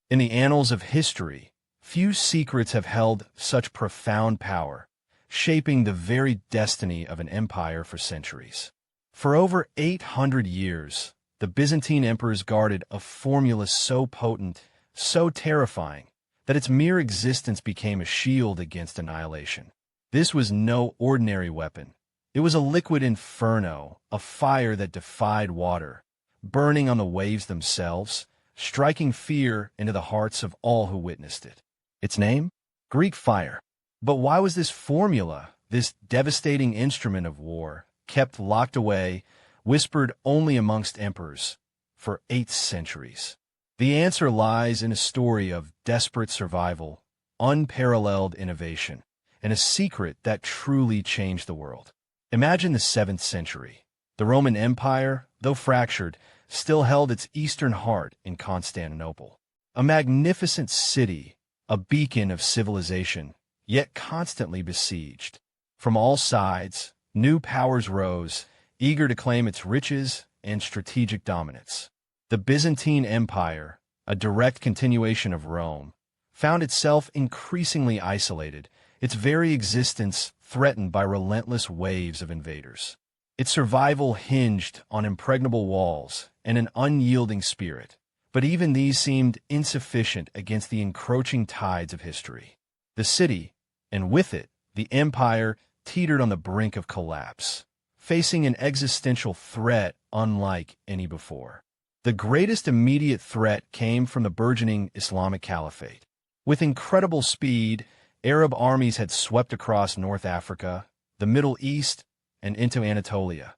In the annals of history, few secrets have held such profound power, shaping the very destiny of an empire for centuries. For over 800 years, the Byzantine emperors guarded a formula so potent, so terrifying, that its mere existence became a shield against annihilation. This was no ordinary weapon. It was a liquid inferno, a fire that defied water, burning on the waves themselves, striking fear into the hearts of all who witnessed it. Its name? Greek fire. But why was this formula, this devastating instrument of war, kept locked away, whispered only amongst emperors, for 8 centuries? The answer lies in a story of desperate survival, unparalleled innovation, and a secret that truly changed the world. Imagine the 7th century. The Roman Empire, though fractured, still held its eastern heart in Constantinople. A magnificent city, a beacon of civilization, yet constantly besieged. From all sides, new powers rose, eager to claim its riches and strategic dominance. The Byzantine Empire, a direct continuation of Rome, found itself increasingly isolated, its very existence threatened by relentless waves of invaders. Its survival hinged on impregnable walls and an unyielding spirit, but even these seemed insufficient against the encroaching tides of history. The city, and with it, the empire, teetered on the brink of collapse, facing an existential threat unlike any before. The greatest immediate threat came from the burgeoning Islamic Caliphate. With incredible speed, Arab armies had swept across North Africa, the Middle East, and into Anatolia,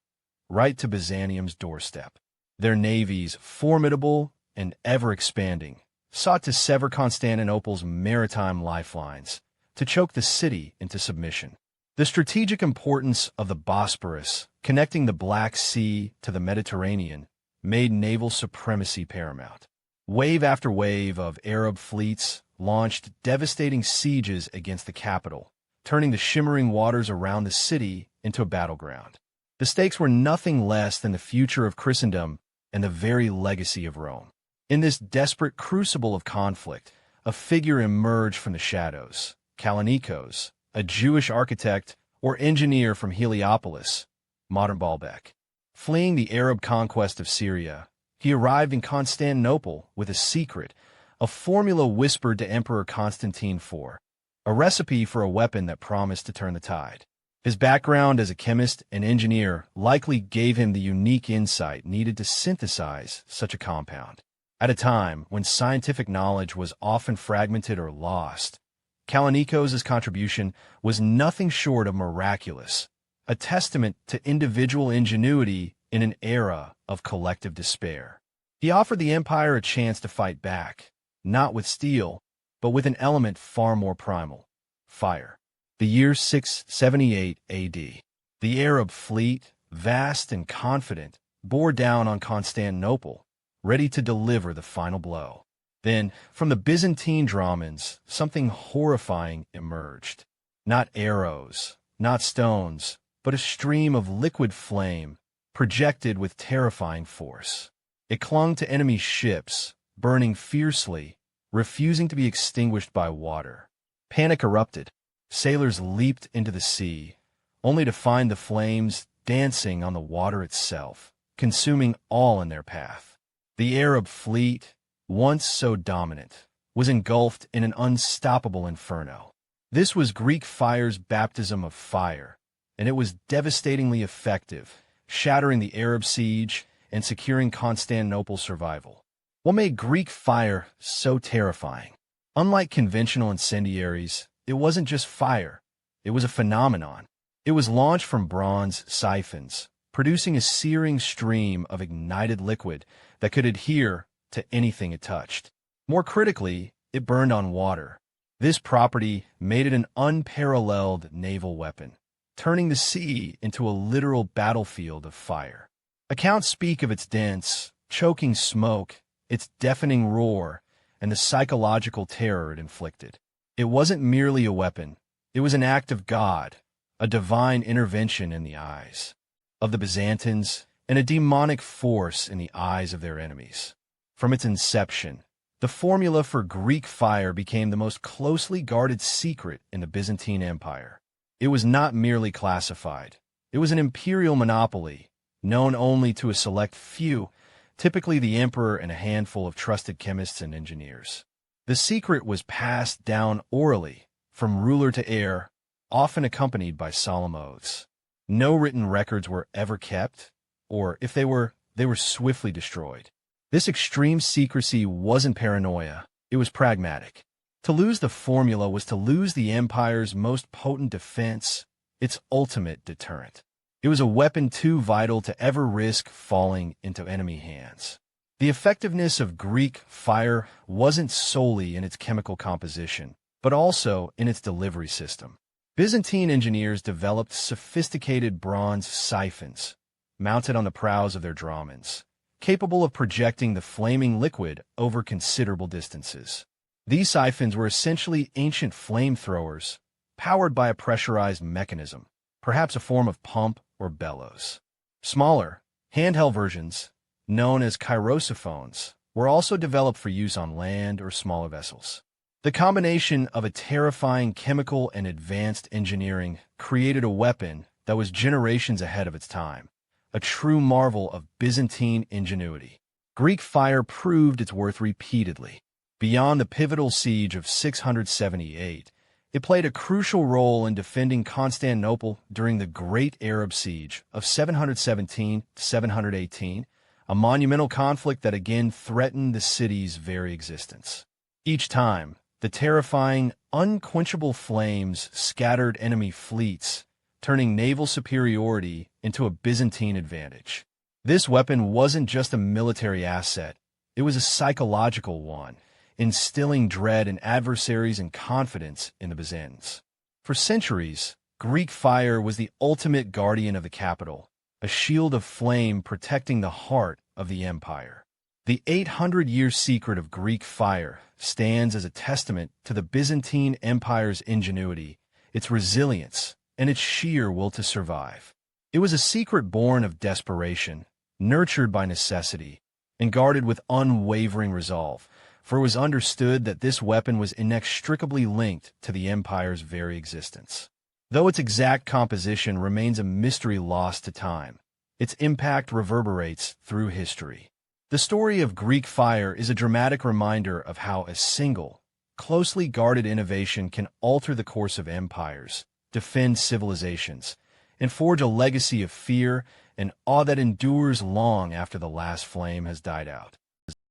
right to Byzantium's doorstep. Their navies, formidable and ever-expanding, sought to sever Constantinople's maritime lifelines, to choke the city into submission. The strategic importance of the Bosporus, connecting the Black Sea to the Mediterranean, made naval supremacy paramount. Wave after wave of Arab fleets launched devastating sieges against the capital, turning the shimmering waters around the city into a battleground. The stakes were nothing less than the future of Christendom and the very legacy of Rome. In this desperate crucible of conflict, a figure emerged from the shadows, Kallinikos, a Jewish architect or engineer from Heliopolis, modern Baalbek. Fleeing the Arab conquest of Syria, he arrived in Constantinople with a secret, a formula whispered to Emperor Constantine IV, a recipe for a weapon that promised to turn the tide. His background as a chemist and engineer likely gave him the unique insight needed to synthesize such a compound. At a time when scientific knowledge was often fragmented or lost, Kallinikos' contribution was nothing short of miraculous, a testament to individual ingenuity in an era of collective despair. He offered the empire a chance to fight back, not with steel, but with an element far more primal: fire. The year 678 AD. The Arab fleet, vast and confident, bore down on Constantinople, ready to deliver the final blow. Then, from the Byzantine dromons, something horrifying emerged. Not arrows, not stones, but a stream of liquid flame, projected with terrifying force. It clung to enemy ships, burning fiercely, refusing to be extinguished by water. Panic erupted. Sailors leaped into the sea, only to find the flames dancing on the water itself, consuming all in their path. The Arab fleet, once so dominant, was engulfed in an unstoppable inferno. This was Greek fire's baptism of fire, and it was devastatingly effective, shattering the Arab siege and securing Constantinople's survival. What made Greek fire so terrifying? Unlike conventional incendiaries, it wasn't just fire, it was a phenomenon. It was launched from bronze siphons, producing a searing stream of ignited liquid that could adhere to anything it touched. More critically, it burned on water. This property made it an unparalleled naval weapon, turning the sea into a literal battlefield of fire. Accounts speak of its dense, choking smoke, its deafening roar, and the psychological terror it inflicted. It wasn't merely a weapon, it was an act of God, a divine intervention in the eyes of the Byzantines, and a demonic force in the eyes of their enemies. From its inception, The formula for Greek fire became the most closely guarded secret in the Byzantine Empire. It was not merely classified. It was an imperial monopoly, known only to a select few, typically the emperor and a handful of trusted chemists and engineers. The secret was passed down orally, from ruler to heir, often accompanied by solemn oaths. No written records were ever kept, or if they were swiftly destroyed. This extreme secrecy wasn't paranoia, it was pragmatic. To lose the formula was to lose the empire's most potent defense, its ultimate deterrent. It was a weapon too vital to ever risk falling into enemy hands. The effectiveness of Greek fire wasn't solely in its chemical composition, but also in its delivery system. Byzantine engineers developed sophisticated bronze siphons, mounted on the prows of their dromons, capable of projecting the flaming liquid over considerable distances. These siphons were essentially ancient flamethrowers, powered by a pressurized mechanism, perhaps a form of pump or bellows. Smaller, handheld versions, known as chirosophones, were also developed for use on land or smaller vessels. The combination of a terrifying chemical and advanced engineering created a weapon that was generations ahead of its time, a true marvel of Byzantine ingenuity. Greek fire proved its worth repeatedly. Beyond the pivotal siege of 678, it played a crucial role in defending Constantinople during the Great Arab Siege of 717–718, a monumental conflict that again threatened the city's very existence. Each time, the terrifying, unquenchable flames scattered enemy fleets, turning naval superiority into a Byzantine advantage. This weapon wasn't just a military asset, it was a psychological one, instilling dread in adversaries and confidence in the Byzantines. For centuries, Greek fire was the ultimate guardian of the capital, a shield of flame protecting the heart of the empire. The 800-year secret of Greek fire stands as a testament to the Byzantine Empire's ingenuity, its resilience, and its sheer will to survive. It was a secret born of desperation, nurtured by necessity, and guarded with unwavering resolve, for it was understood that this weapon was inextricably linked to the empire's very existence. Though its exact composition remains a mystery lost to time, its impact reverberates through history. The story of Greek fire is a dramatic reminder of how a single, closely guarded innovation can alter the course of empires, defend civilizations, and forge a legacy of fear and awe that endures long after the last flame has died out.